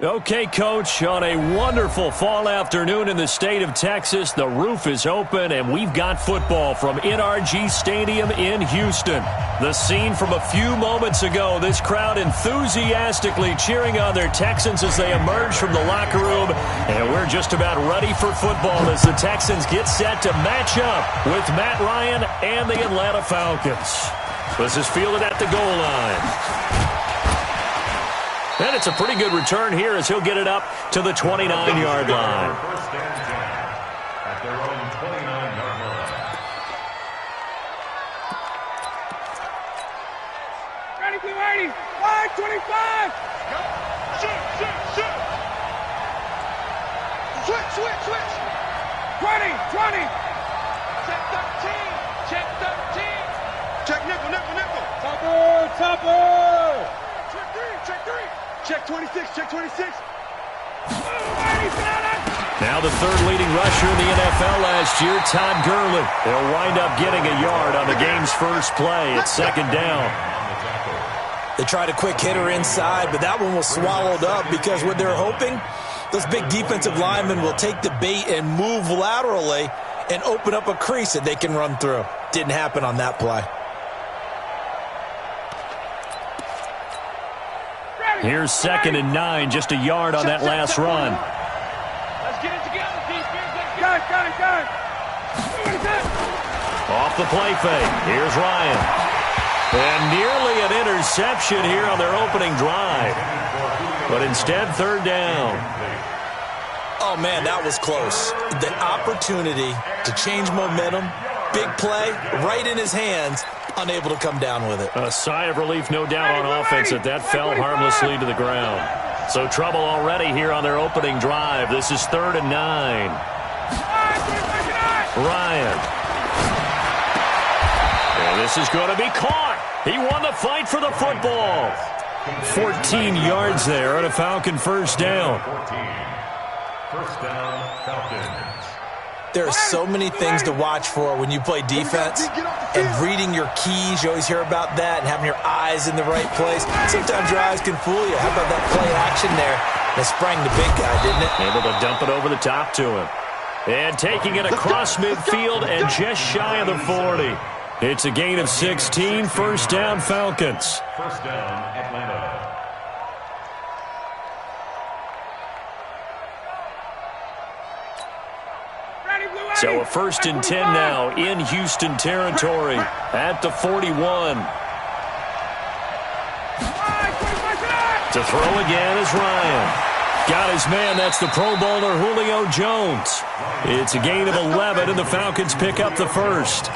Okay, Coach, on a wonderful fall afternoon in the state of Texas, the roof is open, and we've got football from NRG Stadium in Houston. The scene from a few moments ago, this crowd enthusiastically cheering on their Texans as they emerge from the locker room, and we're just about ready for football as the Texans get set to match up with Matt Ryan and the Atlanta Falcons. This is fielded at the goal line. And it's a pretty good return here as he'll get it up to the 29-yard line. First and 10 at their own 29-yard line. Ready, be ready. 5:25. Shoot. Switch. 20. Check 13. Check nickel. Topper. Check 26. Now the third leading rusher in the NFL last year, Todd Gurley. He'll wind up getting a yard on the game's first play. It's second down. They tried a quick hitter inside, but that one was swallowed up because what they're hoping, those big defensive linemen will take the bait and move laterally and open up a crease that they can run through. Didn't happen on that play. Here's 2nd and 9, just a yard on that last run. Let's get it together, defense. Got it. Off the play fake. Here's Ryan. And nearly an interception here on their opening drive. But instead, third down. Oh, man, that was close. The opportunity to change momentum, big play, right in his hands, unable to come down with it. A sigh of relief, no doubt, on offense that fell harmlessly to the ground. So trouble already here on their opening drive. This is 3rd and 9. Ryan. And this is going to be caught. He won the fight for the football. 14 yards there on a Falcon first down. First down, Falcons. There are so many things to watch for when you play defense, and reading your keys, you always hear about that, and having your eyes in the right place. Sometimes your eyes can fool you. How about that play action there? That sprang the big guy, didn't it? Able to dump it over the top to him. And taking it across midfield and just shy of the 40. It's a gain of 16, first down Falcons. First down, Atlanta. So a 1st and 10 now in Houston territory at the 41. To throw again is Ryan. Got his man. That's the Pro Bowler Julio Jones. It's a gain of 11, and the Falcons pick up the first.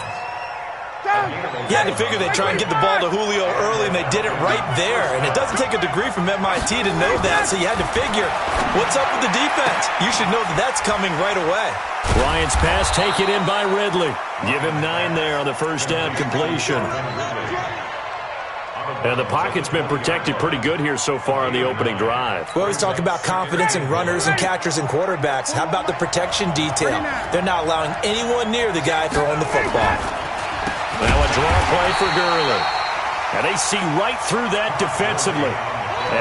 You had to figure they'd try and get the ball to Julio early, and they did it right there. And it doesn't take a degree from MIT to know that, so you had to figure, what's up with the defense? You should know that that's coming right away. Ryan's pass taken in by Ridley. Give him 9 there on the first down completion. And the pocket's been protected pretty good here so far on the opening drive. We always talk about confidence in runners and catchers and quarterbacks. How about the protection detail? They're not allowing anyone near the guy throwing the football. Now a draw play for Gurley. And they see right through that defensively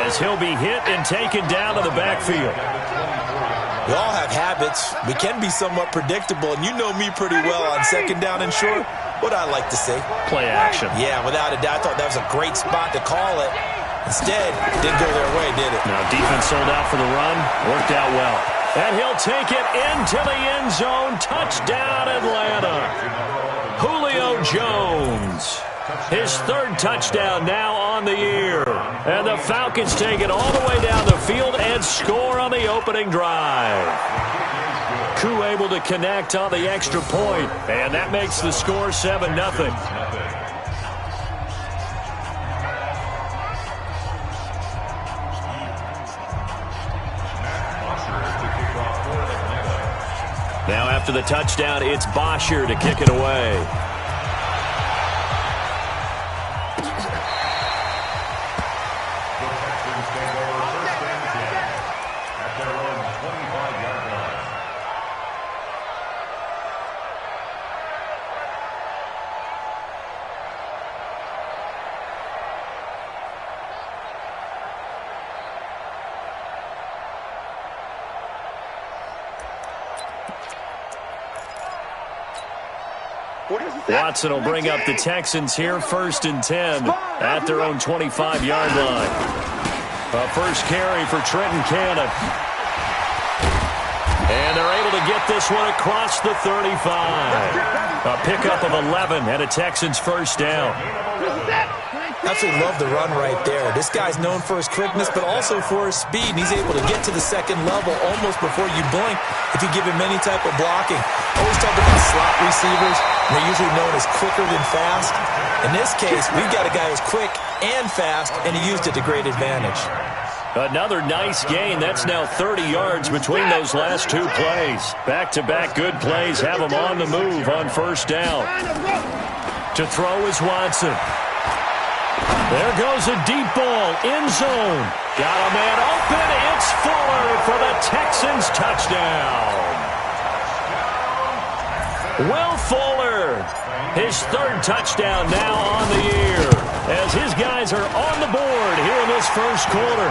as he'll be hit and taken down to the backfield. We all have habits. We can be somewhat predictable, and you know me pretty well on 2nd down and short. What I like to see. Play action. Yeah, without a doubt. I thought that was a great spot to call it. Instead, it didn't go their way, did it? Now defense sold out for the run. Worked out well. And he'll take it into the end zone. Touchdown, Atlanta. Julio Jones. His 3rd touchdown now on the year. And the Falcons take it all the way down the field and score on the opening drive. Koo able to connect on the extra point, and that makes the score 7-0. Now after the touchdown, it's Bosher to kick it away. Watson will bring up the Texans here, 1st and 10 at their own 25-yard line. A first carry for Trenton Cannon. And they're able to get this one across the 35. A pickup of 11 and a Texans first down. Absolutely love the run right there. This guy's known for his quickness, but also for his speed. And he's able to get to the second level almost before you blink if you give him any type of blocking. Always talk about slot receivers. They're usually known as quicker than fast. In this case, we've got a guy who's quick and fast, and he used it to great advantage. Another nice gain. That's now 30 yards between those last two plays. Back-to-back good plays have him on the move on first down. To throw is Watson. There goes a deep ball, end zone. Got a man open. It's Fuller for the Texans touchdown. Will Fuller, his 3rd touchdown now on the year, as his guys are on the board here in this first quarter.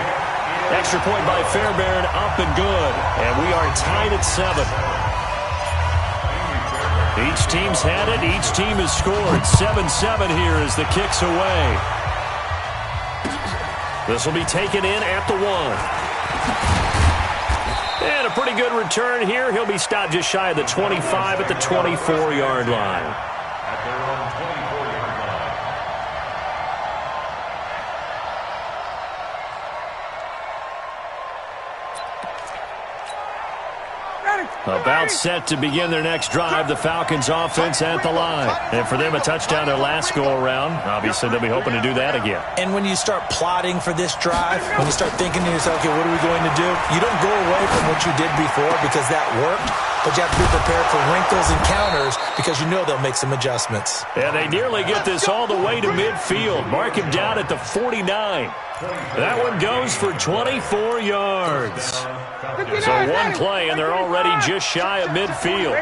Extra point by Fairbairn, up and good. And we are tied at 7. Each team's had it. Each team has scored. 7-7 here as the kick's away. This will be taken in at the 1. And a pretty good return here. He'll be stopped just shy of the 25 at the 24-yard line. At their own 24-yard line. About set to begin their next drive, the Falcons offense at the line. And for them, a touchdown their last go-around. Obviously, they'll be hoping to do that again. And when you start plotting for this drive, when you start thinking to yourself, okay, what are we going to do? You don't go away from what you did before because that worked, but you have to be prepared for wrinkles and counters because you know they'll make some adjustmts. And they nearly get this all the way to midfield. Mark him down at the 49. That one goes for 24 yards. So one play, and they're already just shy of midfield. Hey,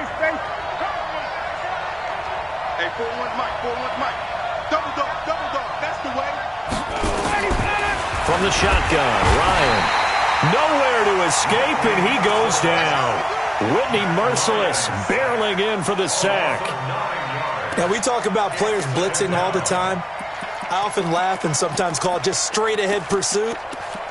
4-1 Mike. Double dog. That's the way. From the shotgun, Ryan. Nowhere to escape, and he goes down. Whitney Merciless barreling in for the sack. Now, we talk about players blitzing all the time. I often laugh and sometimes call it just straight-ahead pursuit.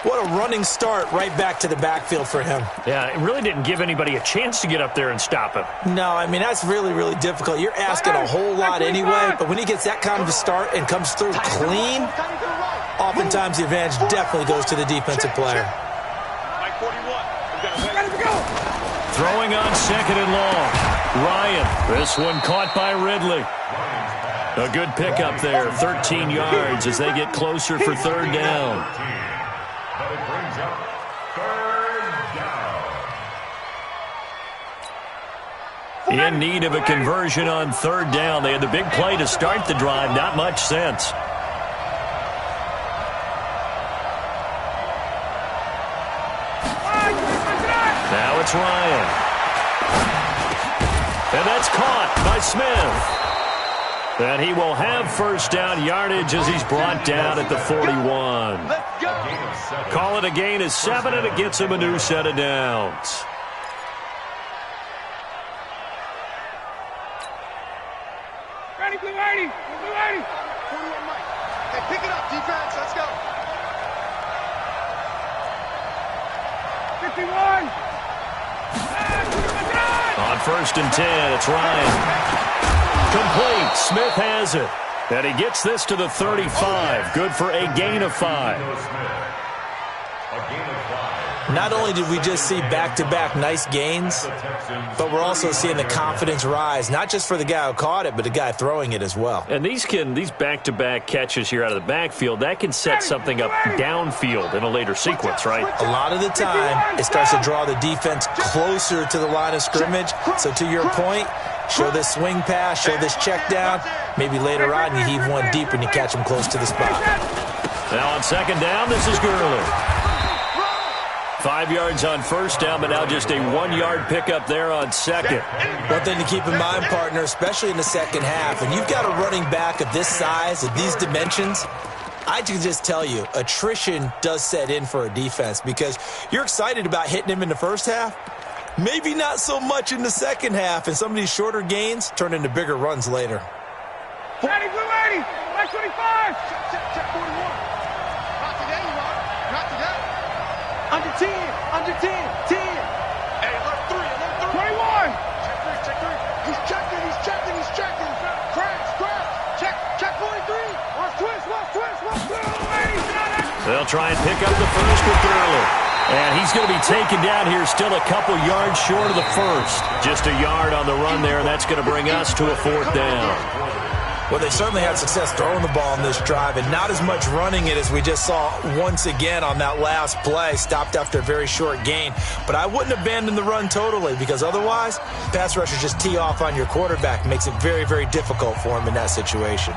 What a running start right back to the backfield for him. Yeah, it really didn't give anybody a chance to get up there and stop him. No, I mean, that's really, really difficult. You're asking a whole lot anyway, but when he gets that kind of a start and comes through clean, oftentimes the advantage definitely goes to the defensive player. Mike 41. Throwing on 2nd and long. Ryan, this one caught by Ridley. A good pickup there, 13 yards as they get closer for 3rd down. But it brings up 3rd down. In need of a conversion on 3rd down. They had the big play to start the drive, not much sense. Now it's Ryan. And that's caught by Smith. And he will have first down yardage as he's brought down at the 41. Call it a gain of 7, and it gets him a new set of downs. Ready, blue 80. 41 Mike. Hey, pick it up, defense. Let's go. 51. On 1st and 10, it's Ryan. Complete. Smith has it. And he gets this to the 35. Good for a gain of 5. Not only did we just see back-to-back nice gains, but we're also seeing the confidence rise, not just for the guy who caught it, but the guy throwing it as well. And these back-to-back catches here out of the backfield, that can set something up downfield in a later sequence, right? A lot of the time, it starts to draw the defense closer to the line of scrimmage. So to your point, show this swing pass, show this check down. Maybe later on you heave one deep when you catch him close to the spot. Now on 2nd down, this is Gurley. 5 yards on 1st down, but now just a 1-yard pickup there on 2nd. One thing to keep in mind, partner, especially in the second half, when you've got a running back of this size, of these dimensions, I can just tell you, attrition does set in for a defense because you're excited about hitting him in the first half. Maybe not so much in the second half, and some of these shorter gains turn into bigger runs later. 80, blue 80, black 25. Check 41. Not today, you are. Not today. Under 10, under 10, 10. Hey, left 3, 21. Check 3. He's checking. Check 43. Watch twist. They'll try and pick up the first with Gurley. And he's going to be taken down here still a couple yards short of the first. Just a yard on the run there, and that's going to bring us to a 4th down. Well, they certainly had success throwing the ball in this drive, and not as much running it as we just saw once again on that last play. Stopped after a very short gain. But I wouldn't abandon the run totally, because otherwise, pass rushers just tee off on your quarterback. Makes it very, very difficult for him in that situation.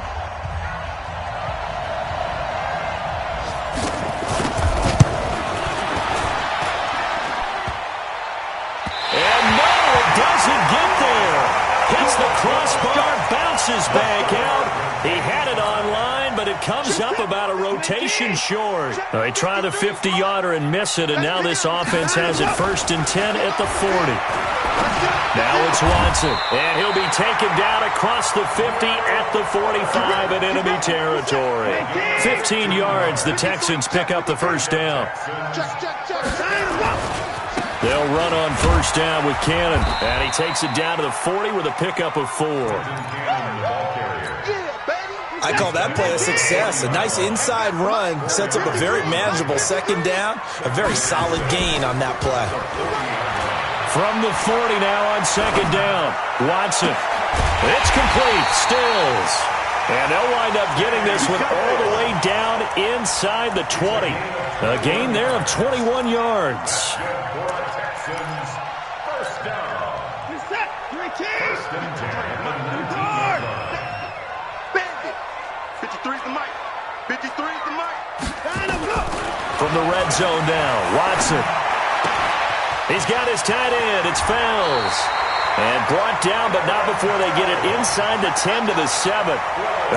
Crossbar bounces back out. He had it online, but it comes up about a rotation short. They try the 50-yarder and miss it, and now this offense has it 1st and 10 at the 40. Now it's Watson, and he'll be taken down across the 50 at the 45 in enemy territory. 15 yards, the Texans pick up the first down. They'll run on first down with Cannon, and he takes it down to the 40 with a pickup of 4. I call that play a success. A nice inside run sets up a very manageable second down, a very solid gain on that play. From the 40 now on second down, Watson. It's complete, Stills. And they'll wind up getting this one all the way down inside the 20. A gain there of 21 yards. From the red zone now, Watson. He's got his tight end. It's Fells. And brought down, but not before they get it inside the 10 to the 7.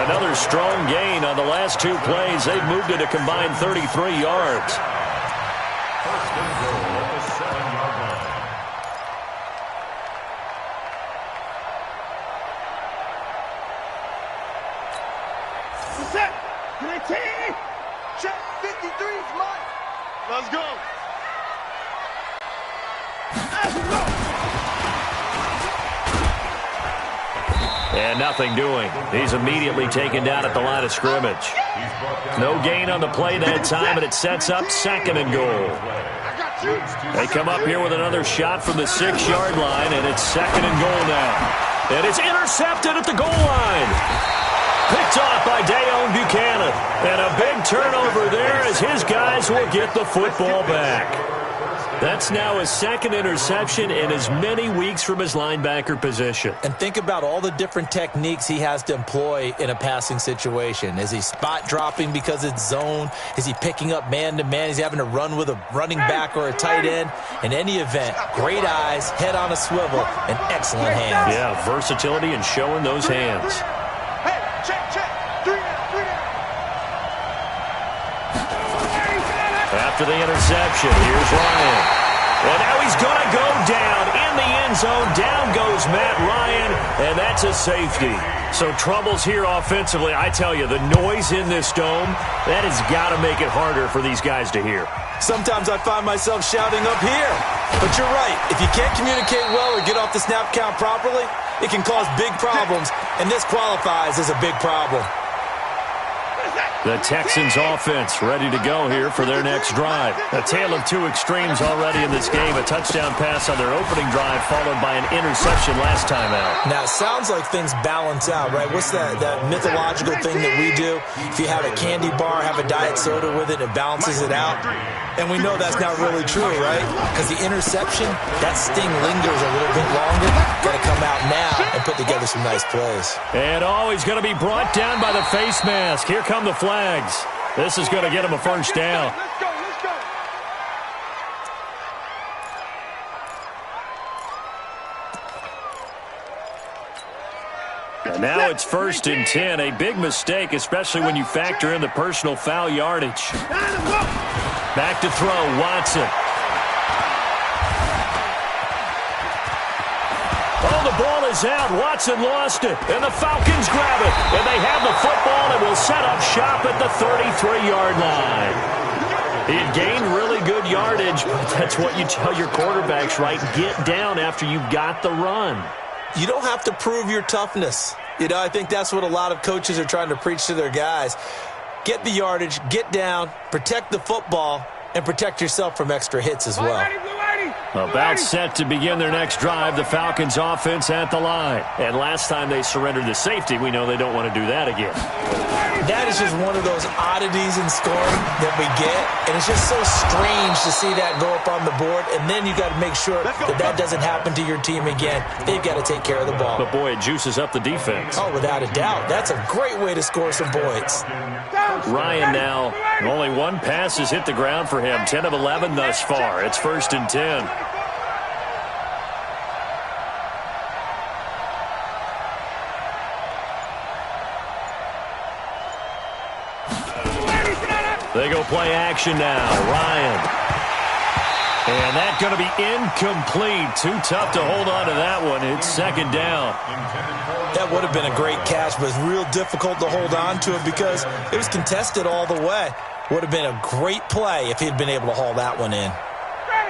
Another strong gain on the last 2 plays. They've moved it a combined 33 yards. First and goal at the 7-yard line. Set. 19. Check 53's mine. Let's go. And nothing doing. He's immediately taken down at the line of scrimmage. No gain on the play that time, and it sets up 2nd and goal. They come up here with another shot from the 6-yard line, and it's 2nd and goal now. And it's intercepted at the goal line. Picked off by Dayon Buchanan. And a big turnover there as his guys will get the football back. That's now his 2nd interception in as many weeks from his linebacker position. And think about all the different techniques he has to employ in a passing situation. Is he spot dropping because it's zone? Is he picking up man-to-man? Is he having to run with a running back or a tight end? In any event, great eyes, head on a swivel, and excellent hands. Yeah, versatility and showing those hands. Hey, check. 3 down. After the interception, here's Ryan. And now he's going to go down in the end zone. Down goes Matt Ryan, and that's a safety. So troubles here offensively. I tell you, the noise in this dome, that has got to make it harder for these guys to hear. Sometimes I find myself shouting up here. But you're right. If you can't communicate well or get off the snap count properly, it can cause big problems, and this qualifies as a big problem. The Texans offense ready to go here for their next drive. A tale of 2 extremes already in this game. A touchdown pass on their opening drive followed by an interception last time out. Now, it sounds like things balance out, right? What's that mythological thing that we do? If you have a candy bar, have a diet soda with it, it balances it out. And we know that's not really true, right? Because the interception, that sting lingers a little bit longer. Got to come out now and put together some nice plays. And he's going to be brought down by the face mask. Here come the flags. This is going to get him a first down. Let's go. And now it's 1st and 10. A big mistake, especially when you factor in the personal foul yardage. Back to throw, Watson. ball is out. Watson lost it, and the Falcons grab it. And they have the football and will set up shop at the 33-yard line. He had gained really good yardage, but that's what you tell your quarterbacks, right? Get down after you've got the run. You don't have to prove your toughness. You know, I think that's what a lot of coaches are trying to preach to their guys. Get the yardage, get down, protect the football, and protect yourself from extra hits as well. About set to begin their next drive, the Falcons offense at the line. And last time they surrendered the safety, we know they don't want to do that again. That is just one of those oddities in scoring that we get, and it's just so strange to see that go up on the board, and then you got to make sure that doesn't happen to your team again. They've got to take care of the ball. But, boy, it juices up the defense. Oh, without a doubt. That's a great way to score some points. Ryan now, only one pass has hit the ground for him. 10 of 11 thus far. It's 1st and 10. They go play action now. Ryan. And that's going to be incomplete. Too tough to hold on to that one. It's 2nd down. That would have been a great catch, but it's real difficult to hold on to it because it was contested all the way. Would have been a great play if he'd been able to haul that one in.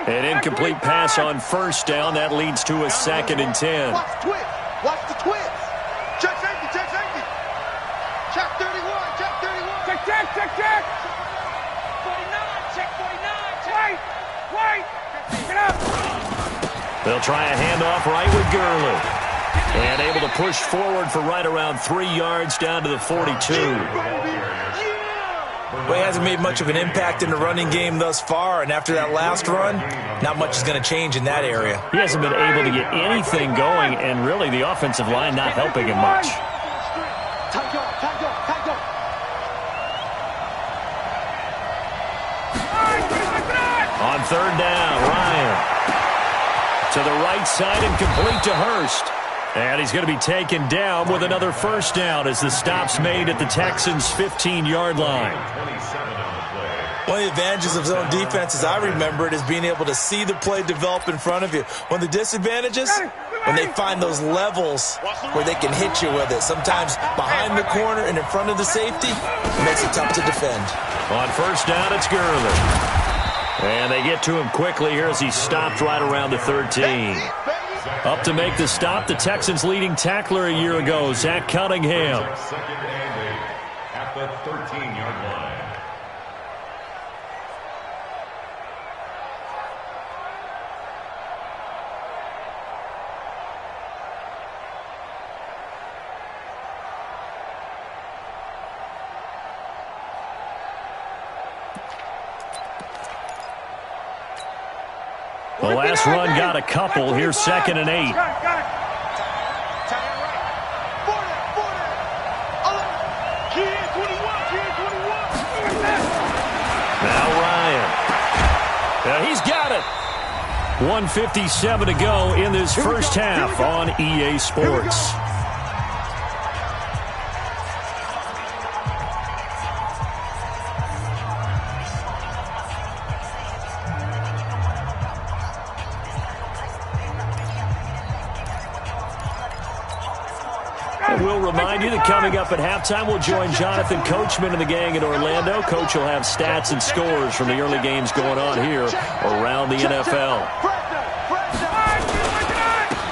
An incomplete pass on 1st down. That leads to a 2nd and 10. Watch the twist. Watch the twist. Check safety. Check safety. Check 31. Check 31. Check. 49. Check 49. Wait. Get up. They'll try a handoff right with Gurley. And able to push forward for right around 3 yards down to the 42. Well, he hasn't made much of an impact in the running game thus far, and after that last run, not much is going to change in that area. He hasn't been able to get anything going, and really the offensive line not helping him much. On 3rd down, Ryan. To the right side and complete to Hurst. And he's going to be taken down with another 1st down as the stop's made at the Texans' 15-yard line. One of the advantages of zone defense, as I remember it, is being able to see the play develop in front of you. One of the disadvantages, when they find those levels where they can hit you with it. Sometimes behind the corner and in front of the safety, it makes it tough to defend. On 1st down, it's Gurley. And they get to him quickly here as he stopped right around the 13. Up to make the stop, the Texans' leading tackler a year ago, Zach Cunningham. 2nd and 8 at the 13-yard line. The last run got a couple. Here's 2nd and 8. Now Ryan. He's got it. 1:57 to go in this first half on EA Sports. We'll remind you that coming up at halftime, we'll join Jonathan Coachman and the gang in Orlando. Coach will have stats and scores from the early games going on here around the NFL.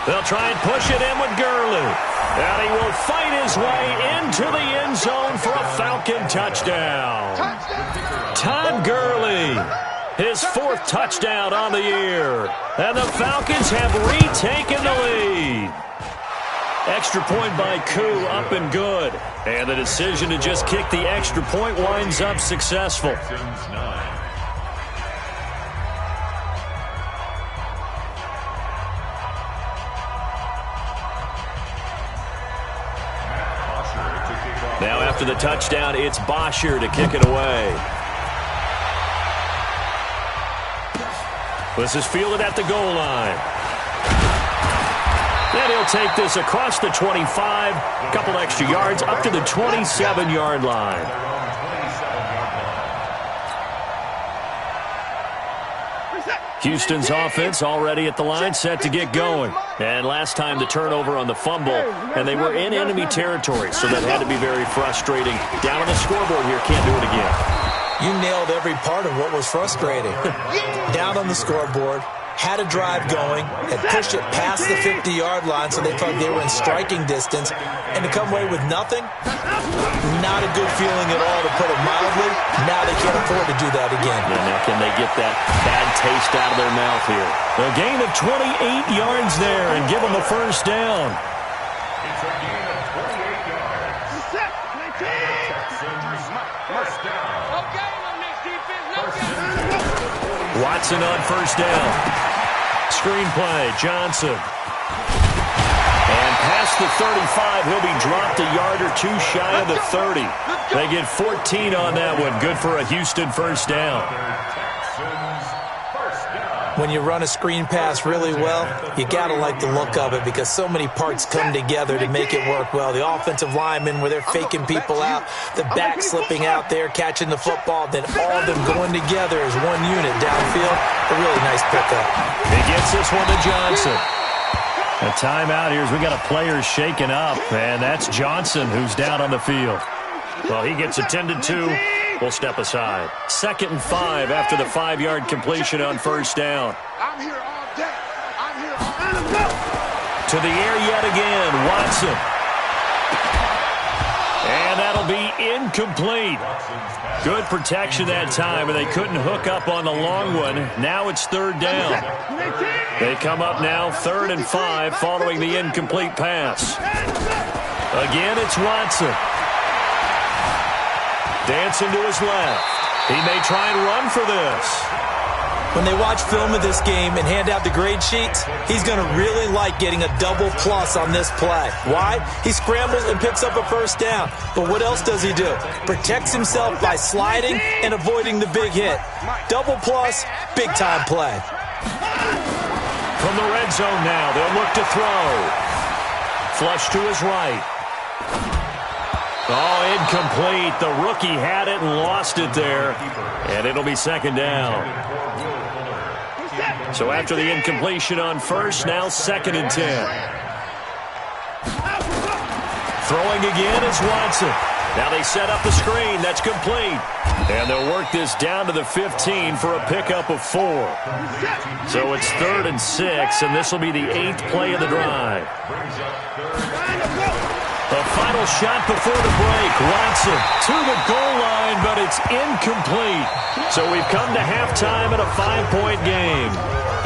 They'll try and push it in with Gurley. And he will fight his way into the end zone for a Falcon touchdown. Todd Gurley, his 4th touchdown on the year. And the Falcons have retaken the lead. Extra point by Koo, up and good. And the decision to just kick the extra point winds up successful. Now after the touchdown, it's Bosher to kick it away. This is fielded at the goal line. And he'll take this across the 25, a couple extra yards, up to the 27-yard line. Reset. Houston's offense already at the line, set to get going. And last time the turnover on the fumble, and they were in enemy territory, so that had to be very frustrating. Down on the scoreboard here, can't do it again. You nailed every part of what was frustrating. Down on the scoreboard, had a drive going, had pushed it past the 50-yard line so they felt they were in striking distance, and to come away with nothing, not a good feeling at all, to put it mildly. Now they can't afford to do that again. Yeah, now can they get that bad taste out of their mouth here? A gain of 28 yards there and give them a first down. It's a gain of 28 yards. Texans, first down. Watson on first down. Screenplay, Johnson. And past the 35, he'll be dropped a yard or two shy of the 30. They get 14 on that one. Good for a Houston first down. When you run a screen pass really well, you got to like the look of it because so many parts come together to make it work well. The offensive linemen, where they're faking people out, the back slipping out there, catching the football, then all of them going together as one unit downfield. A really nice pickup. He gets this one to Johnson. A timeout here as we got a player shaken up, and that's Johnson who's down on the field. Well, he gets attended to. We'll step aside. 2nd and 5 after the 5-yard completion on first down. I'm here all day. I'm here all day. To the air yet again, Watson. And that'll be incomplete. Good protection that time, and they couldn't hook up on the long one. Now it's 3rd down. They come up now 3rd and 5 following the incomplete pass. Again, it's Watson. Dancing to his left. He may try and run for this. When they watch film of this game and hand out the grade sheets, he's going to really like getting a double plus on this play. Why? He scrambles and picks up a first down. But what else does he do? Protects himself by sliding and avoiding the big hit. Double plus, big-time play. From the red zone now, they'll look to throw. Flush to his right. Oh, incomplete. The rookie had it and lost it there. And it'll be 2nd down. So after the incompletion on first, now 2nd and 10. Throwing again is Watson. Now they set up the screen. That's complete. And they'll work this down to the 15 for a pickup of 4. So it's 3rd and 6, and this will be the 8th play of the drive. The final shot before the break. Watson to the goal line, but it's incomplete. So we've come to halftime in a 5-point game.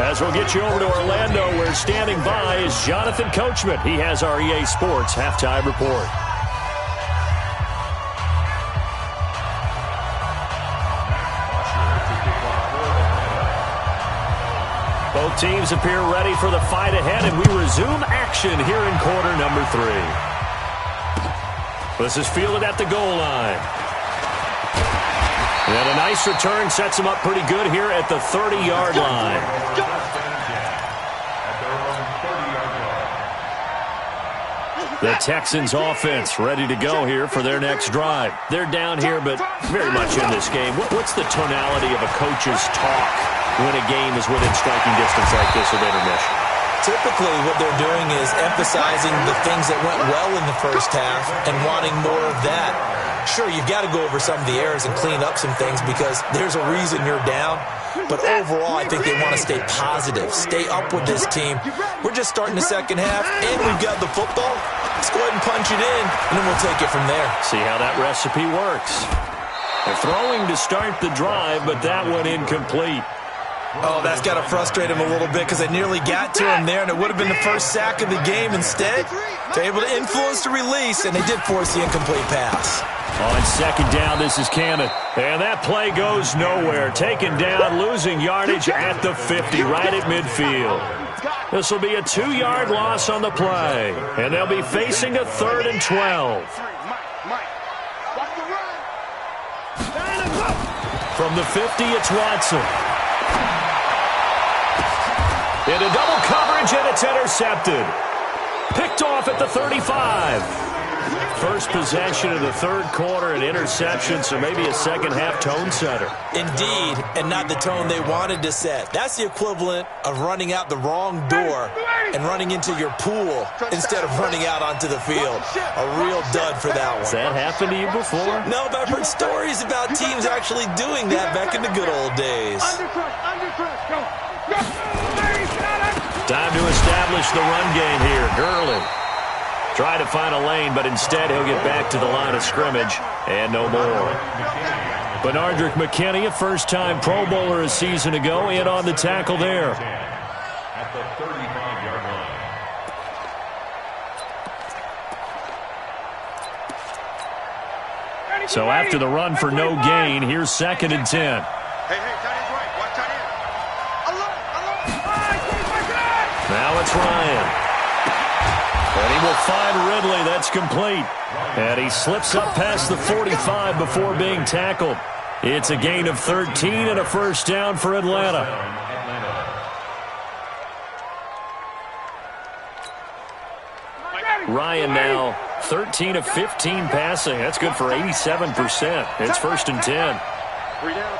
As we'll get you over to Orlando, where standing by is Jonathan Coachman. He has our EA Sports halftime report. Both teams appear ready for the fight ahead, and we resume action here in quarter number 3. This is fielded at the goal line. And a nice return sets him up pretty good here at the 30-yard line. The Texans offense ready to go here for their next drive. They're down here, but very much in this game. What's the tonality of a coach's talk when a game is within striking distance like this with intermission? Typically, what they're doing is emphasizing the things that went well in the first half and wanting more of that. Sure, you've got to go over some of the errors and clean up some things because there's a reason you're down. But overall, I think they want to stay positive, stay up with this team. We're just starting the second half, and we've got the football. Let's go ahead and punch it in, and then we'll take it from there. See how that recipe works. They're throwing to start the drive, but that one incomplete. Oh, that's got to frustrate him a little bit because they nearly got to him there, and it would have been the first sack of the game. Instead, they're able to influence the release, and they did force the incomplete pass. On 2nd down, this is Cannon. And that play goes nowhere. Taken down, losing yardage at the 50, right at midfield. This will be a 2-yard loss on the play, and they'll be facing a 3rd and 12. From the 50, it's Watson. Into double coverage, and it's intercepted. Picked off at the 35. First possession of the third quarter, an interception, so maybe a second-half tone setter. Indeed, and not the tone they wanted to set. That's the equivalent of running out the wrong door and running into your pool instead of running out onto the field. A real dud for that one. Has that happened to you before? No, but I've heard stories about teams actually doing that back in the good old days. Time to establish the run game here. Gurley try to find a lane, but instead he'll get back to the line of scrimmage and no more. Benardrick McKinney, a first-time Pro Bowler a season ago, in on the tackle there. At the 35-yard line. So after the run for no gain, here's 2nd and 10. Hey, tight end right. Watch tight end. Now it's Ryan. And he will find Ridley. That's complete. And he slips up past the 45 before being tackled. It's a gain of 13 and a first down for Atlanta. Ryan now 13 of 15 passing. That's good for 87%. It's 1st and 10. 3 down.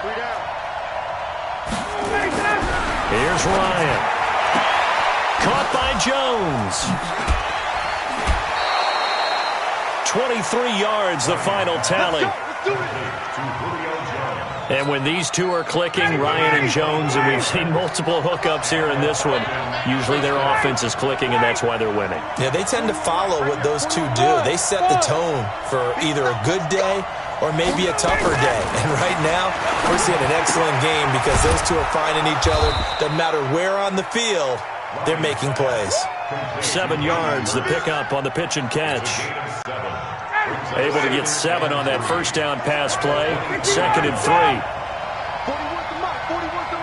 Here's Ryan. Caught by Jones. 23 yards, the final tally. And when these two are clicking, Ryan and Jones, and we've seen multiple hookups here in this one, usually their offense is clicking, and that's why they're winning. Yeah, they tend to follow what those two do. They set the tone for either a good day or maybe a tougher day. And right now, we're seeing an excellent game because those two are finding each other. Doesn't matter where on the field, they're making plays. 7 yards, the pickup on the pitch and catch. Able to get 7 on that first down pass play. 2nd and 3.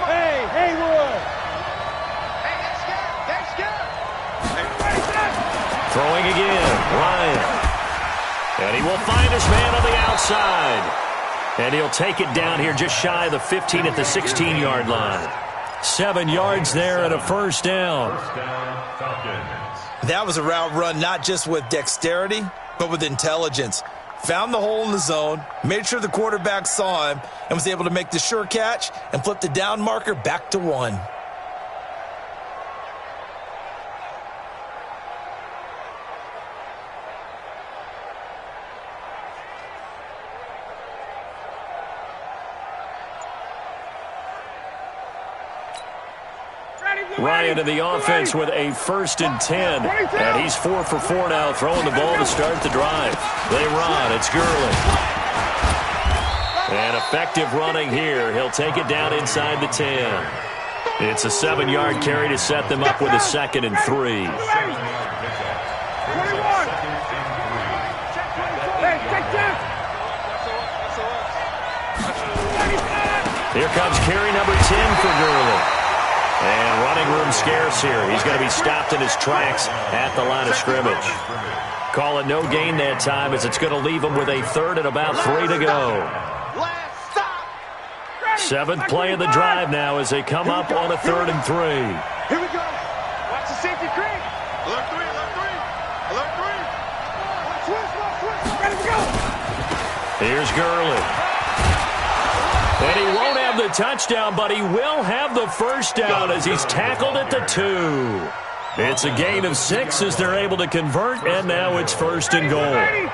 Hey, Haywood. Hey, that's good. Throwing again, Ryan. And he will find his man on the outside. And he'll take it down here just shy of the 15 at the 16-yard line. 7 yards there and a first down. That was a route run not just with dexterity, but with intelligence. Found the hole in the zone, made sure the quarterback saw him, and was able to make the sure catch and flip the down marker back to 1. Ryan in the offense with a 1st and 10. And he's 4 for 4 now, throwing the ball to start the drive. They run. It's Gurley. And effective running here. He'll take it down inside the 10. It's a 7-yard carry to set them up with a 2nd and 3. Here comes carry number 10 for Gurley. And running room scarce here. He's going to be stopped in his tracks at the line of scrimmage. Call it no gain that time as it's going to leave him with a 3rd and about 3 to go. 7th play of the drive now as they come up on a 3rd and 3. Here we go. Watch the safety creek. Alert 3. Switch. Ready to go. Here's Gurley. And he won't have the touchdown, but he will have the first down as he's tackled at the 2. It's a gain of 6 as they're able to convert, and now it's 1st and goal. Ready.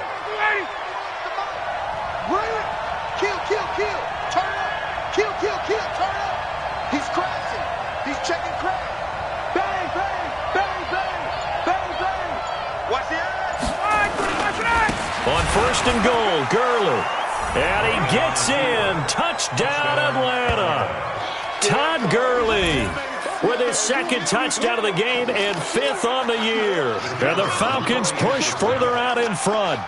Kill. Turn up. Kill. Turn up. He's crashing. He's checking crack. Bang. Watch the eyes. On 1st and goal, Gurley. And he gets in. Touchdown, Atlanta. Todd Gurley with his 2nd touchdown of the game and 5th on the year. And the Falcons push further out in front.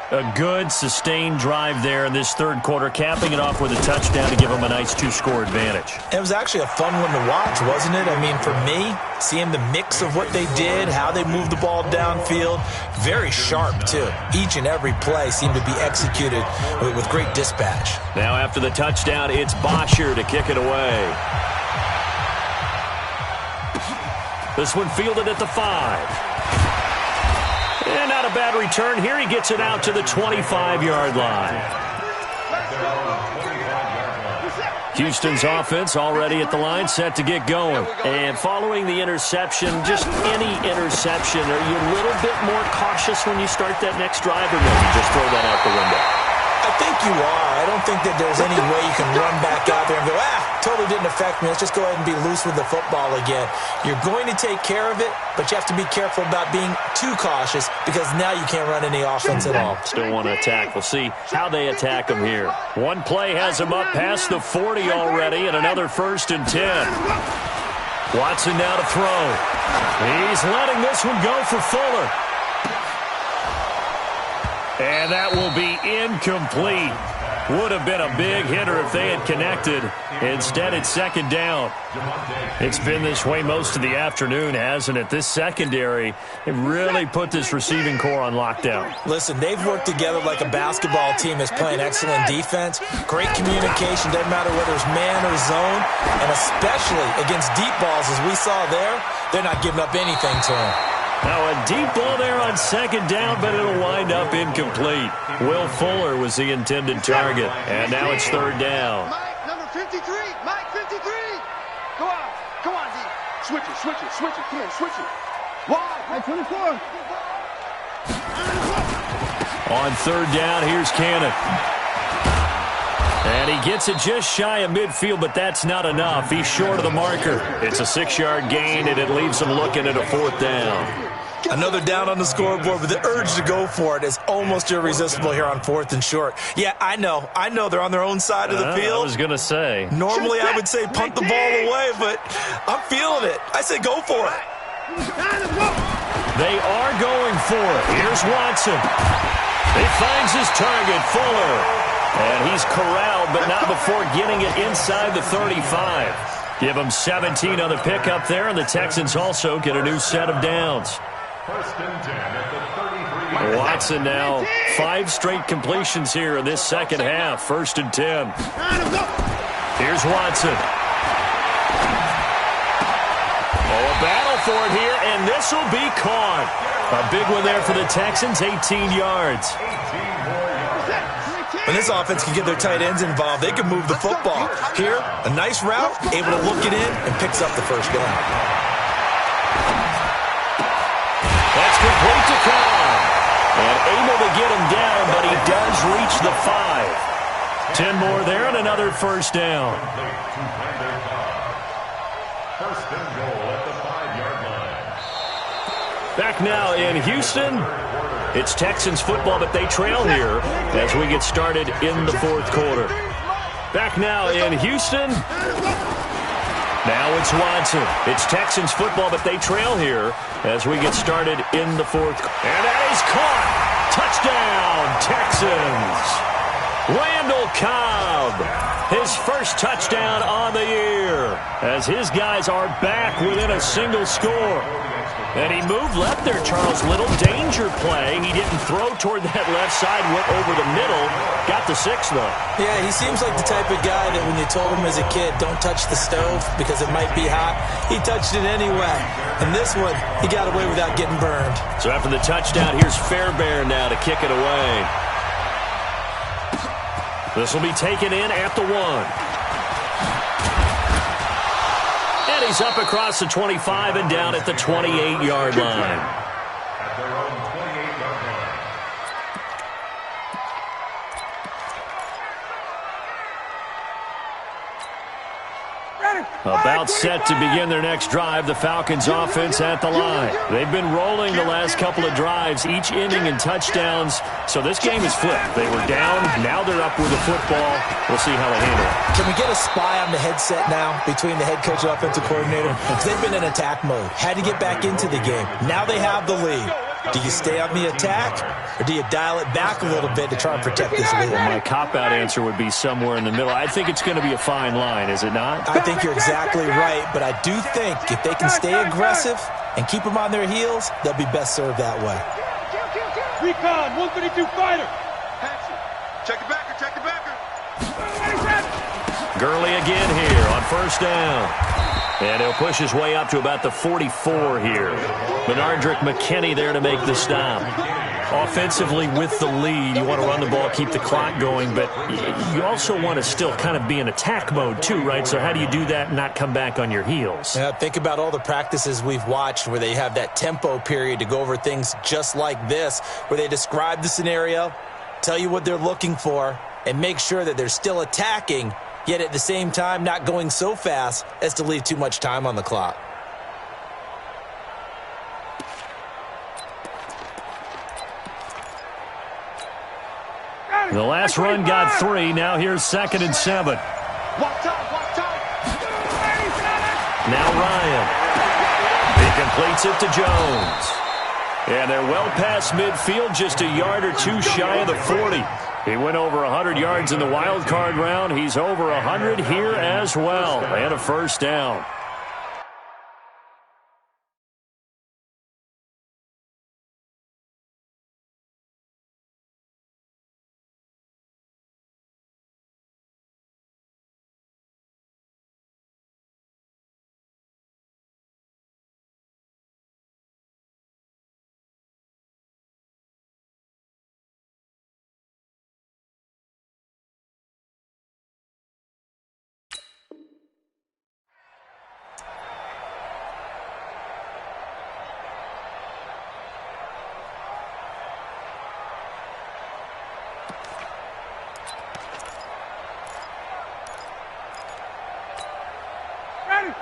A good, sustained drive there in this 3rd quarter, capping it off with a touchdown to give them a nice 2-score advantage. It was actually a fun one to watch, wasn't it? I mean, for me, seeing the mix of what they did, how they moved the ball downfield, very sharp, too. Each and every play seemed to be executed with great dispatch. Now after the touchdown, it's Bosher to kick it away. This one fielded at the 5. And not a bad return here. He gets it out to the 25-yard line. Houston's offense already at the line, set to get going. And following the interception, just any interception, are you a little bit more cautious when you start that next drive, or maybe just throw that out the window? I think you are. I don't think that there's any way you can run back out there and go, totally didn't affect me. Let's just go ahead and be loose with the football again. You're going to take care of it, but you have to be careful about being too cautious because now you can't run any offense at all. Still want to attack. We'll see how they attack him here. One play has him up past the 40 already, and another 1st and 10. Watson now to throw. He's letting this one go for Fuller. And that will be incomplete. Would have been a big hitter if they had connected. Instead, it's 2nd down. It's been this way most of the afternoon, hasn't it? This secondary, it really put this receiving core on lockdown. Listen, they've worked together like a basketball team that's playing excellent defense. Great communication, doesn't matter whether it's man or zone. And especially against deep balls, as we saw there, they're not giving up anything to them. Now a deep ball there on 2nd down, but it'll wind up incomplete. Will Fuller was the intended target, and now it's 3rd down. Mike, number 53. Mike, 53. Go on. Come on, D. Switch it, switch it, switch it. Come on, switch it. Wide. Mike, 24. On 3rd down, here's Cannon. And he gets it just shy of midfield, but that's not enough. He's short of the marker. It's a 6-yard gain, and it leaves him looking at a 4th down. Another down on the scoreboard, but the urge to go for it is almost irresistible here on 4th and short. Yeah, I know they're on their own side of the field. I was going to say. Normally I would say punt the ball away, but I'm feeling it. I say go for it. They are going for it. Here's Watson. He finds his target, Fuller. And he's corralled, but not before getting it inside the 35. Give him 17 on the pickup there, and the Texans also get a new set of downs. 1st and 10 at the 33. Watson now 5 straight completions here in this 2nd half. 1st and 10. Here's Watson. Oh, a battle for it here, and this will be caught. A big one there for the Texans, 18 yards. When this offense can get their tight ends involved, they can move the football. Here, a nice route, able to look it in, and picks up the 1st down. That's complete to Cobb. And able to get him down, but he does reach the 5. 10 more there and another 1st down. 1st and goal at the 5-yard line. Back now in Houston. It's Texans football, but they trail here as we get started in the 4th quarter. Back now in Houston. Now it's Watson. It's Texans football, but they trail here as we get started in the 4th. And that is caught. Touchdown, Texans. Randall Cobb, his 1st touchdown on the year as his guys are back within a single score. And he moved left there, Charles. Little danger play. He didn't throw toward that left side, went over the middle. Got the 6, though. Yeah, he seems like the type of guy that when you told him as a kid, don't touch the stove because it might be hot, he touched it anyway. And this one, he got away without getting burned. So after the touchdown, here's Fairbairn now to kick it away. This will be taken in at the 1. And he's up across the 25 and down at the 28-yard line. At their own 28-yard line. About set to begin their next drive, the Falcons offense at the line. They've been rolling the last couple of drives, each ending in touchdowns. So this game is flipped. They were down, now they're up with the football. We'll see how they handle it. Can we get a spy on the headset now between the head coach and offensive coordinator? Because they've been in attack mode. Had to get back into the game. Now they have the lead. Do you stay on the attack, or do you dial it back a little bit to try and protect this lead? Well, my cop-out answer would be somewhere in the middle. I think it's going to be a fine line, is it not? I think you're exactly right, but I do think if they can stay aggressive and keep them on their heels, they'll be best served that way. Recon, 132 fighter. Check the backer, check the backer. Gurley again here on 1st down. And he'll push his way up to about the 44 here. Benardrick McKinney there to make the stop. Offensively with the lead, you want to run the ball, keep the clock going, but you also want to still kind of be in attack mode too, right? So how do you do that and not come back on your heels? Yeah, think about all the practices we've watched where they have that tempo period to go over things just like this, where they describe the scenario, tell you what they're looking for, and make sure that they're still attacking, yet at the same time not going so fast as to leave too much time on the clock. The last run got 3. Now here's 2nd and 7. Now Ryan. He completes it to Jones. And they're well past midfield, just a yard or two shy of the 40. He went over 100 yards in the wild card round. He's over 100 here as well. And a first down.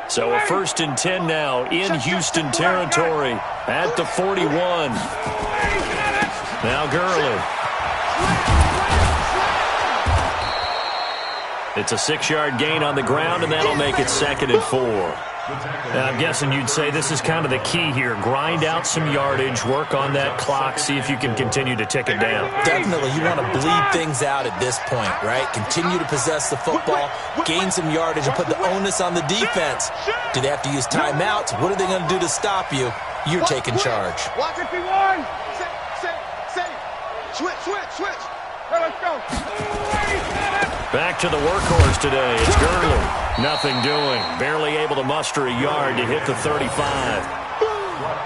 So a 1st and 10 now in Houston territory at the 41. Now Gurley. It's a 6-yard gain on the ground, and that'll make it 2nd and 4. I'm guessing you'd say this is kind of the key here. Grind out some yardage, work on that clock, see if you can continue to tick it down. Definitely, you want to bleed things out at this point, right? Continue to possess the football, gain some yardage, and put the onus on the defense. Do they have to use timeouts? What are they going to do to stop you? You're taking charge. Watch it, P1. Switch. Let's go. Back to the workhorse today. It's Gurley. Nothing doing. Barely able to muster a yard to hit the 35.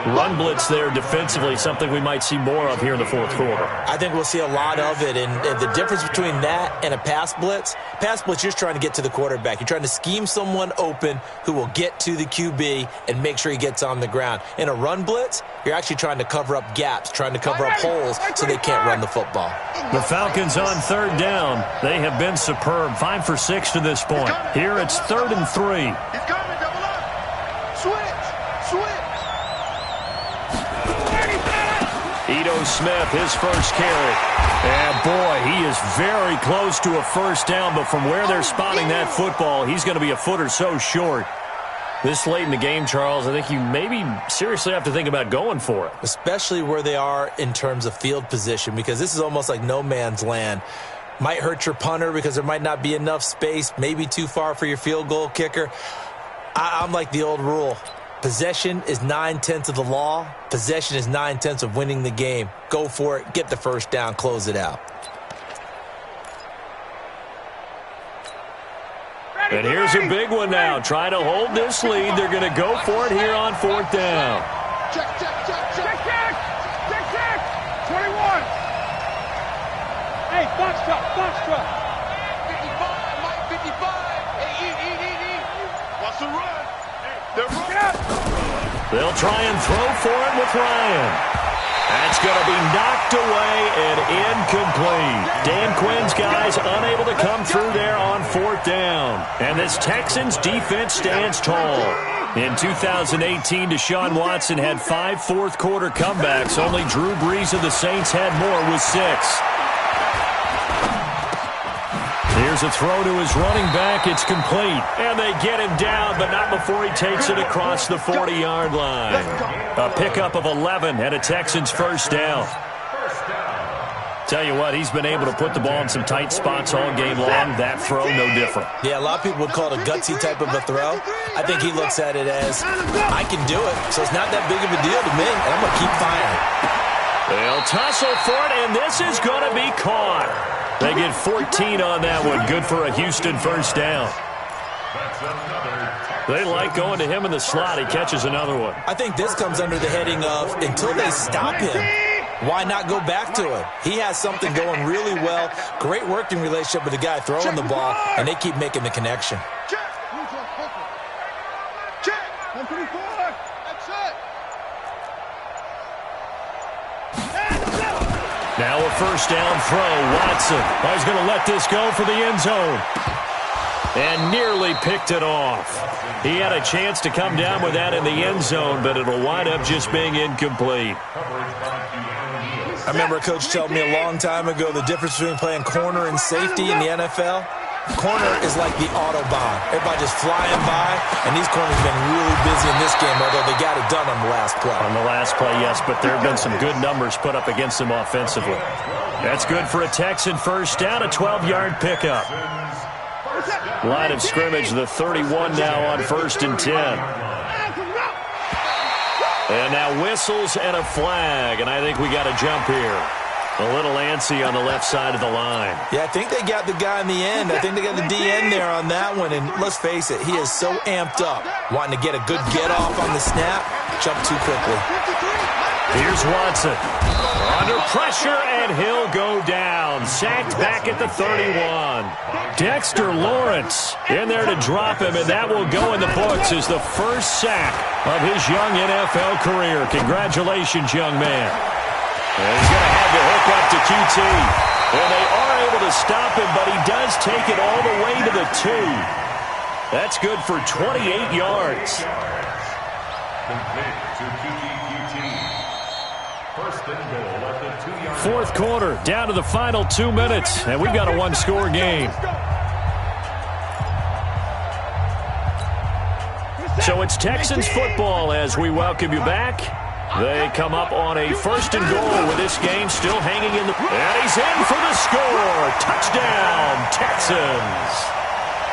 Run blitz there defensively, something we might see more of here in the 4th quarter. I think we'll see a lot of it, and the difference between that and a pass blitz, you're just trying to get to the quarterback. You're trying to scheme someone open who will get to the QB and make sure he gets on the ground. In a run blitz, you're actually trying to cover up gaps, trying to cover up holes so they can't run the football. The Falcons on 3rd down. They have been superb. 5 for 6 to this point. Here it's 3rd and 3. He's coming, double up. Switch. Ito Smith, his first carry. And, boy, he is very close to a first down, but from where they're spotting that football, he's going to be a foot or so short. This late in the game, Charles, I think you maybe seriously have to think about going for it. Especially where they are in terms of field position, because this is almost like no man's land. Might hurt your punter because there might not be enough space, maybe too far for your field goal kicker. I'm like the old rule. Possession is 9/10 of the law. Possession is 9/10 of winning the game. Go for it. Get the first down. Close it out. And here's a big one now. Trying to hold this lead. They're going to go for it here on 4th down. Check. 21. Hey, box truck. 55. Hey, what's the run? They'll try and throw for it with Ryan. That's going to be knocked away and incomplete. Dan Quinn's guys unable to come through there on 4th down. And this Texans defense stands tall. In 2018, Deshaun Watson had 5 4th-quarter comebacks. Only Drew Brees of the Saints had more with 6. Here's a throw to his running back. It's complete. And they get him down, but not before he takes it across the 40-yard line. A pickup of 11 and a Texans first down. Tell you what, he's been able to put the ball in some tight spots all game long. That throw, no different. Yeah, a lot of people would call it a gutsy type of a throw. I think he looks at it as, I can do it, so it's not that big of a deal to me, and I'm going to keep firing. They'll tussle for it, and this is going to be caught. They get 14 on that one. Good for a Houston first down. They like going to him in the slot. He catches another one. I think this comes under the heading of until they stop him, why not go back to it? He has something going really well. Great working relationship with the guy throwing the ball, and they keep making the connection. Now a first down throw. Watson. Oh, he's going to let this go for the end zone. And nearly picked it off. He had a chance to come down with that in the end zone, but it'll wind up just being incomplete. I remember a coach telling me a long time ago the difference between playing corner and safety in the NFL. Corner is like the Autobahn. Everybody just flying by, and these corners have been really busy in this game, although they got it done on the last play. On the last play, yes, but there have been some good numbers put up against them offensively. That's good for a Texan first down, a 12-yard pickup. Line of scrimmage, the 31 now on 1st and 10. And now whistles and a flag, and I think we got a jump here. A little antsy on the left side of the line. Yeah, I think they got the guy in the end. I think they got the DN there on that one, and let's face it, he is so amped up, wanting to get a good get-off on the snap, jump too quickly. Here's Watson. Under pressure, and he'll go down. Sacked back at the 31. Dexter Lawrence in there to drop him, and that will go in the books as the first sack of his young NFL career. Congratulations, young man. And he's going to have to hook up to QT. And they are able to stop him, but he does take it all the way to the 2. That's good for 28 yards. Fourth quarter, down to the final 2 minutes, and we've got a one-score game. So it's Texans football as we welcome you back. They come up on a 1st and goal with this game still hanging in the... And he's in for the score. Touchdown, Texans.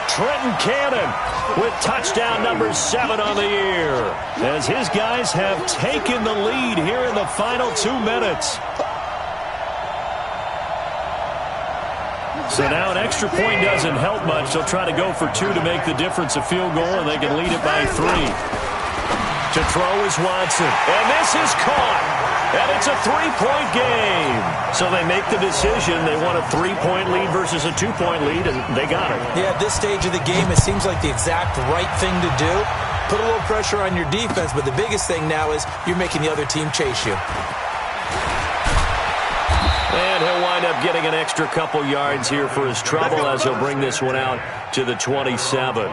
Trenton Cannon with touchdown number 7 on the year, as his guys have taken the lead here in the final 2 minutes. So now an extra point doesn't help much. They'll try to go for 2 to make the difference a field goal, and they can lead it by 3. To throw is Watson. And this is caught. And it's a 3-point game. So they make the decision. They want a 3-point lead versus a 2-point lead, and they got it. Yeah, at this stage of the game, it seems like the exact right thing to do. Put a little pressure on your defense, but the biggest thing now is you're making the other team chase you. And he'll wind up getting an extra couple yards here for his trouble as he'll bring this one out to the 27.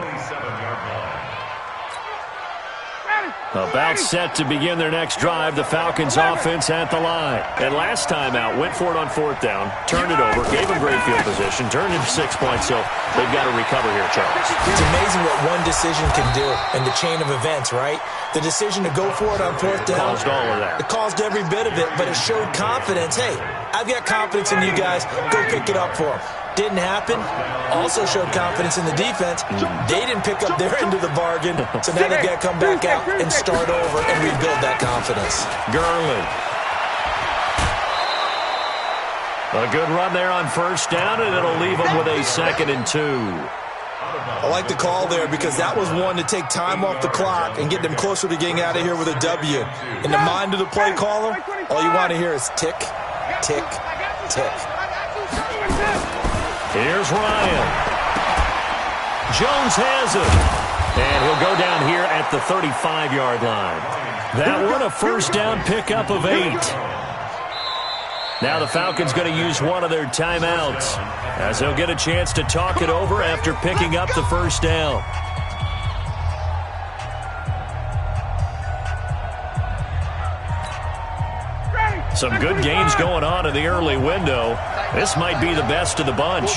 About set to begin their next drive, the Falcons offense at the line. And last time out, went for it on 4th down, turned it over, gave them great field position, turned it to 6 points, so they've got to recover here, Charles. It's amazing what one decision can do in the chain of events, right? The decision to go for it on 4th down. Caused all of that. It caused every bit of it, but it showed confidence. Hey, I've got confidence in you guys. Go pick it up for them. Didn't happen. Also showed confidence in the defense. They didn't pick up their end of the bargain, so now they've got to come back out and start over and rebuild that confidence. Gurley. A good run there on 1st down, and it'll leave them with a 2nd and 2. I like the call there because that was one to take time off the clock and get them closer to getting out of here with a W. In the mind of the play caller, all you want to hear is tick, tick, tick. Here's Ryan. Jones has it. And he'll go down here at the 35-yard line. That one a 1st down pickup of 8. Now the Falcons going to use one of their timeouts as they'll get a chance to talk it over after picking up the 1st down. Some good games going on in the early window. This might be the best of the bunch.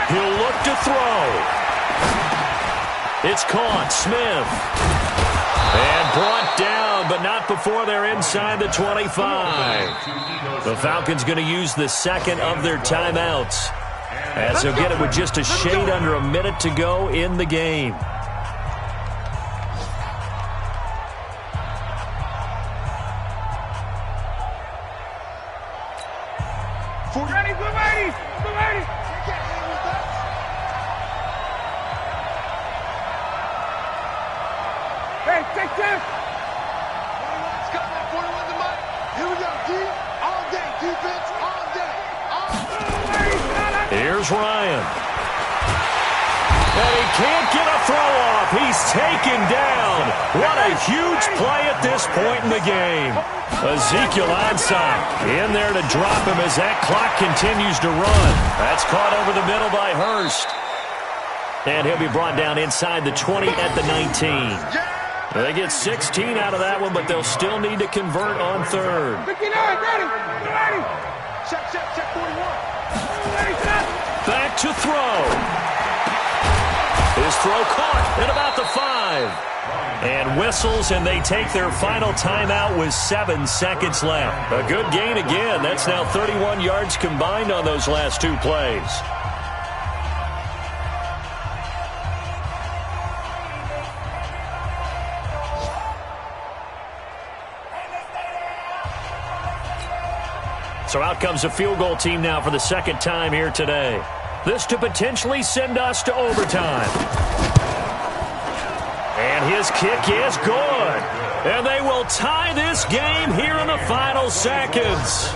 He'll look to throw. It's caught. Smith. And brought down, but not before they're inside the 25. The Falcons going to use the 2nd of their timeouts, as they'll get it with just a shade under a minute to go in the game. Check, check. 41's coming. 41's the mic. Here we go. Deep. All day. Defense. All day. Here's Ryan. And he can't get a throw off. He's taken down. What a huge play at this point in the game. Ezekiel onside. In there to drop him as that clock continues to run. That's caught over the middle by Hurst. And he'll be brought down inside the 20 at the 19. They get 16 out of that one, but they'll still need to convert on third. 59, ready. Check, 41. Back to throw. His throw caught at about the 5. And whistles, and they take their final timeout with 7 seconds left. A good gain again. That's now 31 yards combined on those last 2 plays. So out comes a field goal team now for the second time here today. This to potentially send us to overtime. And his kick is good. And they will tie this game here in the final seconds.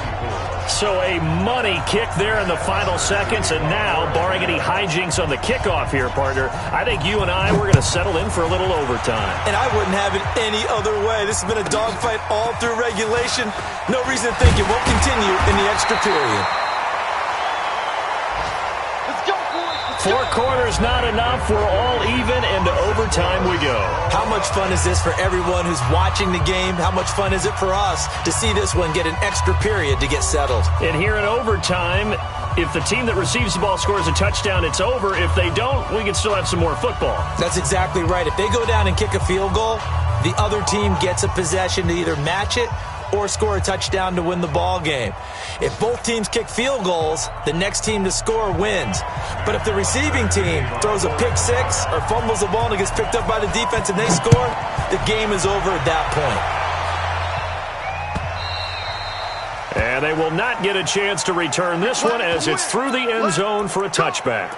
So a money kick there in the final seconds. And now, barring any hijinks on the kickoff here, partner, I think you and I, we're going to settle in for a little overtime. And I wouldn't have it any other way. This has been a dogfight all through regulation. No reason to think it won't continue in the extra period. 4 quarters not enough. We're all even, and to overtime we go. How much fun is this for everyone who's watching the game? How much fun is it for us to see this one get an extra period to get settled? And here in overtime, if the team that receives the ball scores a touchdown, it's over. If they don't, we can still have some more football. That's exactly right. If they go down and kick a field goal, the other team gets a possession to either match it or score a touchdown to win the ball game. If both teams kick field goals, the next team to score wins. But if the receiving team throws a pick six or fumbles the ball and it gets picked up by the defense and they score, the game is over at that point. And they will not get a chance to return this one as it's through the end zone for a touchback.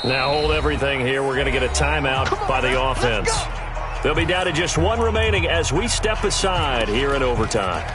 Now hold everything here. We're going to get a timeout by the offense. They'll be down to just 1 remaining as we step aside here in overtime.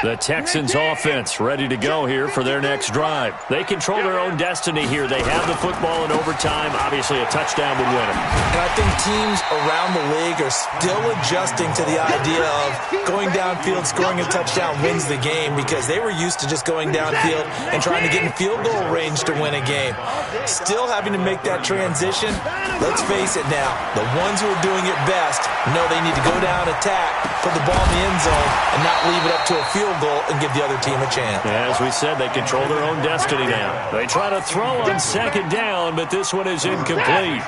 The Texans offense ready to go here for their next drive. They control their own destiny here. They have the football in overtime. Obviously, a touchdown would win it. And I think teams around the league are still adjusting to the idea of going downfield, scoring a touchdown wins the game, because they were used to just going downfield and trying to get in field goal range to win a game. Still having to make that transition. Let's face it now, the ones who are doing it best know they need to go down, attack, put the ball in the end zone, and not leave it up to a field goal and give the other team a chance. As we said, they control their own destiny now. They try to throw on second down, but this one is incomplete.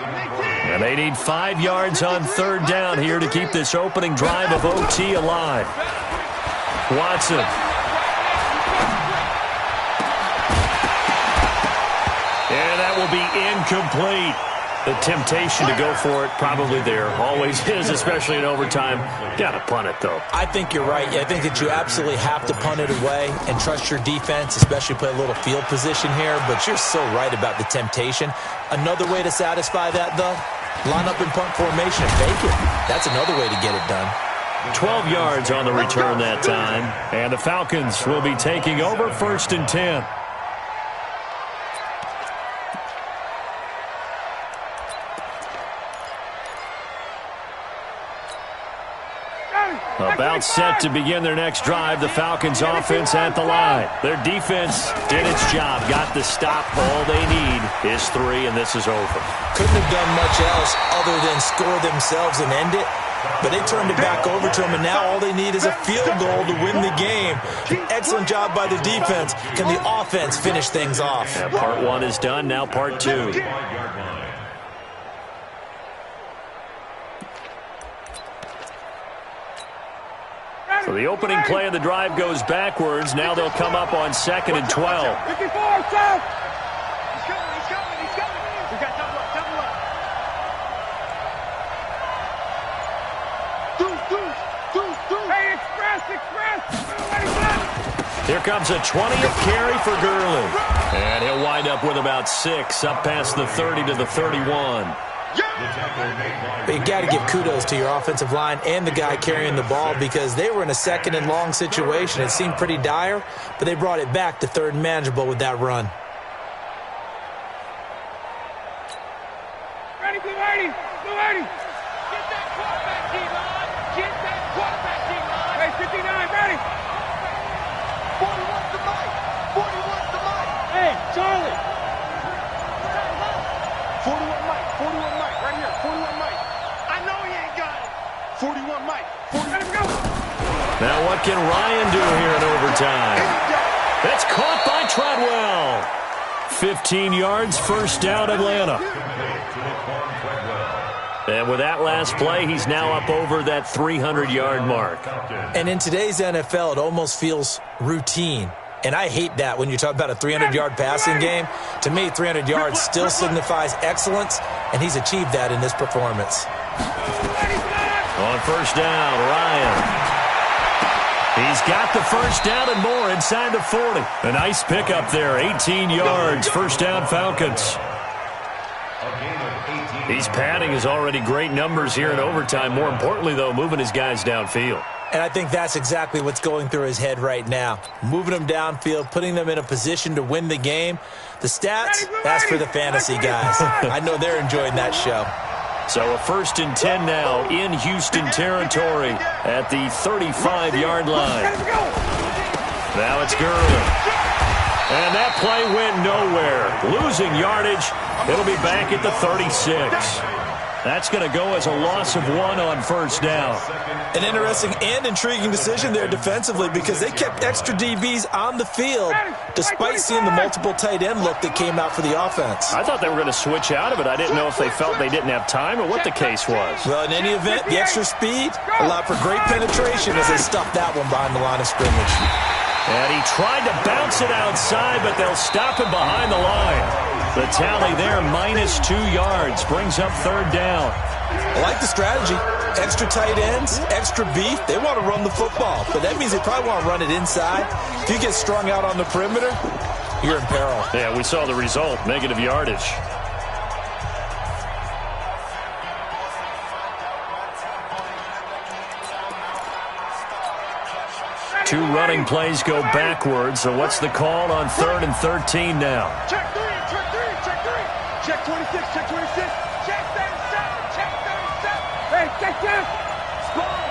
And they need 5 yards on third down here to keep this opening drive of OT alive. Watson. And that will be incomplete. The temptation to go for it probably there. Always is, especially in overtime. Got to punt it, though. I think you're right. I think that you absolutely have to punt it away and trust your defense, especially play a little field position here. But you're so right about the temptation. Another way to satisfy that, though, line up in punt formation and fake it. That's another way to get it done. 12 yards on the return that time. And the Falcons will be taking over 1st and 10. About set to begin their next drive, the Falcons offense at the line. Their defense did its job, got the stop. All they need is 3, and this is over. Couldn't have done much else other than score themselves and end it. But they turned it back over to him, and now all they need is a field goal to win the game. Excellent job by the defense. Can the offense finish things off? Yeah, part one is done, now part two. So the opening play of the drive goes backwards. Now they'll come up on 2nd and 12. 54, South. He's coming. We got double up. Deuce. Hey, express. Here comes a 20th carry for Gurley. And he'll wind up with about 6, up past the 30 to the 31. But you got to give kudos to your offensive line and the guy carrying the ball, because they were in a 2nd and long situation. It seemed pretty dire, but they brought it back to 3rd and manageable with that run. Ready, Blue 80. Get that quarterback, D-line. Hey, 59, ready. 41's the mic. Hey, Charlie. 41 Mike. Right here. 41 Mike. I know he ain't got it. 41 Mike. Let him go. Now what can Ryan do here in overtime? That's caught by Treadwell. 15 yards, first down, Atlanta. And with that last play, he's now up over that 300-yard mark. And in today's NFL, it almost feels routine. And I hate that when you talk about a 300-yard passing game. To me, 300 yards still signifies excellence, and he's achieved that in this performance. On first down, Ryan. He's got the first down and more inside the 40. A nice pickup there, 18 yards, first down Falcons. He's padding his already great numbers here in overtime. More importantly, though, moving his guys downfield. And I think that's exactly what's going through his head right now. Moving them downfield, putting them in a position to win the game. The stats, that's for the fantasy guys. I know they're enjoying that show. So a 1st and 10 now in Houston territory at the 35-yard line. Now it's Gurley. And that play went nowhere. Losing yardage. It'll be back at the 36. That's going to go as a loss of 1 on first down. An interesting and intriguing decision there defensively, because they kept extra DBs on the field despite seeing the multiple tight end look that came out for the offense. I thought they were going to switch out of it. I didn't know if they felt they didn't have time or what the case was. Well, in any event, the extra speed allowed for great penetration as they stuffed that one behind the line of scrimmage. And he tried to bounce it outside, but they'll stop him behind the line. The tally there, -2 yards, brings up 3rd down. I like the strategy. Extra tight ends, extra beef. They want to run the football, but that means they probably want to run it inside. If you get strung out on the perimeter, you're in peril. Yeah, we saw the result, negative yardage. Two running plays go backwards, so what's the call on 3rd and 13 now? Check 3. Check 26. Check 37. Check 37. Hey, check 10. Spawn.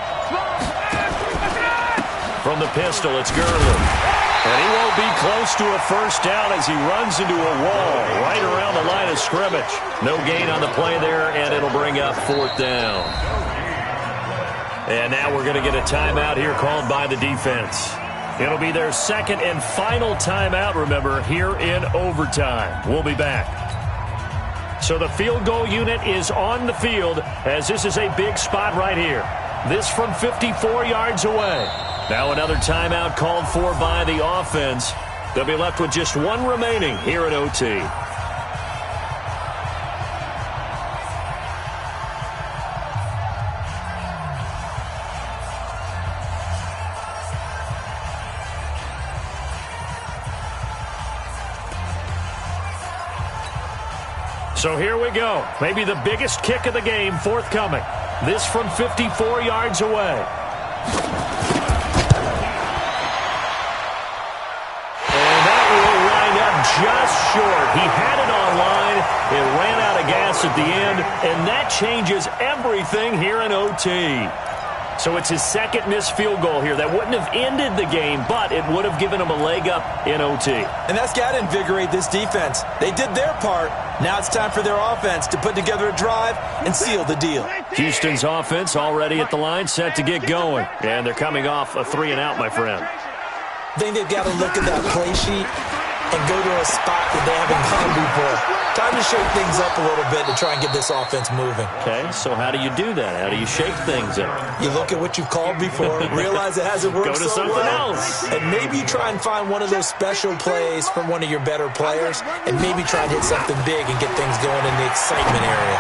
From the pistol, it's Gurley. And he won't be close to a first down as he runs into a wall right around the line of scrimmage. No gain on the play there, and it'll bring up 4th down. And now we're going to get a timeout here called by the defense. It'll be their 2nd and final timeout, remember, here in overtime. We'll be back. So the field goal unit is on the field as this is a big spot right here. This from 54 yards away. Now another timeout called for by the offense. They'll be left with just 1 remaining here in OT. So here we go. Maybe the biggest kick of the game forthcoming. This from 54 yards away. And that will wind up just short. He had it on line. It ran out of gas at the end, and that changes everything here in OT. So it's his second missed field goal here. That wouldn't have ended the game, but it would have given him a leg up in OT. And that's got to invigorate this defense. They did their part. Now it's time for their offense to put together a drive and seal the deal. Houston's offense already at the line, set to get going. And they're coming off a 3-and-out, my friend. I think they've got to look at that play sheet and go to a spot that they haven't gone before. Time to shake things up a little bit to try and get this offense moving. Okay, so how do you do that? How do you shake things up? You look at what you've called before, realize it hasn't worked Go to so something well, else. and maybe you try and find one of those special plays from one of your better players, and maybe try and hit something big and get things going in the excitement area.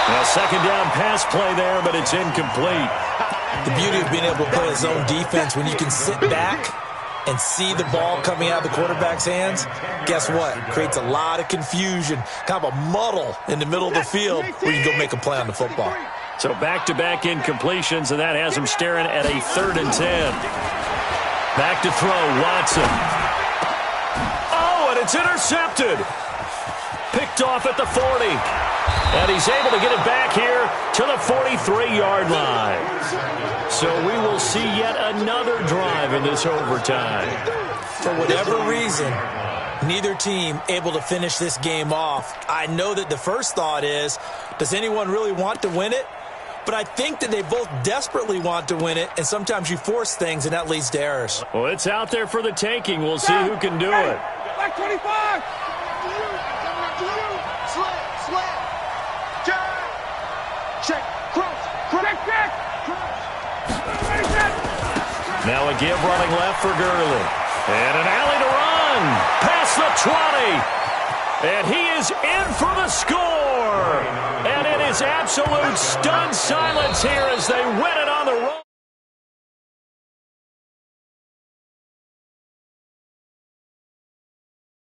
Well, second down pass play there, but it's incomplete. The beauty of being able to play a zone defense when you can sit back and see the ball coming out of the quarterback's hands, guess what? Creates a lot of confusion, kind of a muddle in the middle of the field where you go make a play on the football. So back-to-back incompletions, and that has him staring at a 3rd and 10. Back to throw, Watson. Oh, and it's intercepted. Picked off at the 40. And he's able to get it back here to the 43-yard line. So we will see yet another drive in this overtime. For whatever reason, neither team able to finish this game off. I know that the first thought is, does anyone really want to win it? But I think that they both desperately want to win it, and sometimes you force things, and that leads to errors. Well, it's out there for the taking. We'll see who can do it. Back 25. Check. Check. Now a give running left for Gurley. And an alley to run. Past the 20. And he is in for the score. And it is absolute stunned silence here as they win it on the road.